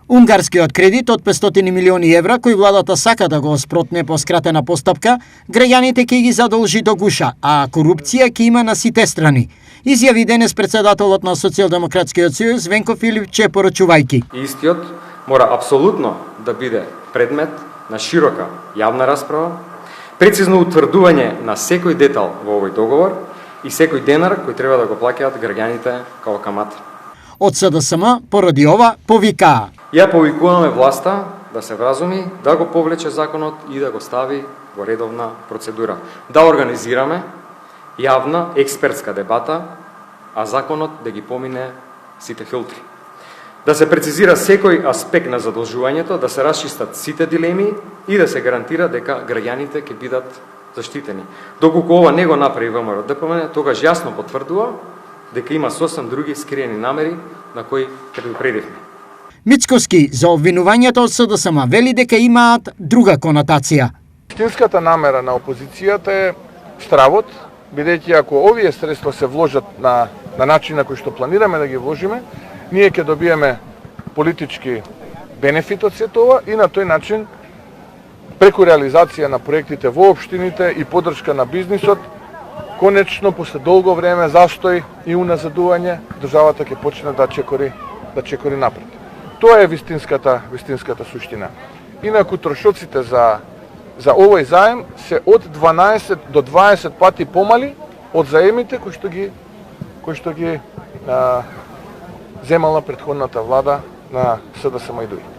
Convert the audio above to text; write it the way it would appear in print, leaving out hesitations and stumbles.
Унгарскиот кредит од 500 милиони евра, кој владата сака да го спротне по скратена постапка, граѓаните ќе ги задолжи до гуша, а корупција ќе има на сите страни. Изјави денес председателот на Социјалдемократскиот сојуз Венко Филипче порачувајќи. Истиот мора апсолутно да биде предмет на широка јавна расправа, прецизно утврдување на секој детал во овој договор и секој денар кој треба да го плаќаат граѓаните како камата. Од СДСМ поради ова повикаа: Ја повикуваме власта да се вразуми, да го повлече законот и да го стави во редовна процедура. Да организираме јавна експертска дебата, а законот да ги помине сите филтри. Да се прецизира секој аспект на задолжувањето, да се расчистат сите дилеми и да се гарантира дека граѓаните ќе бидат заштитени. Доколку ова не го направи ВМРО-ДПМН, тогаш јасно потврдува дека има сосем други скриени намери на кои предупредивме. Мицкоски за обвинувањето од СДСМ вели дека имаат друга конотација. Вистинската намера на опозицијата е стравот, бидејќи ако овие средства се вложат на начин на кој што планираме да ги вложиме, ние ќе добиеме политички бенефит од сето ова и на тој начин преку реализација на проектите во општините и поддршка на бизнисот, конечно после долго време застој и уназадување, државата ќе почне да чекори напред. Тоа е вистинската суштина. Инаку трошоците за овој заем се од 12 до 20 пати помали од заемите кои што ги земала претходната влада на СДСМ и други.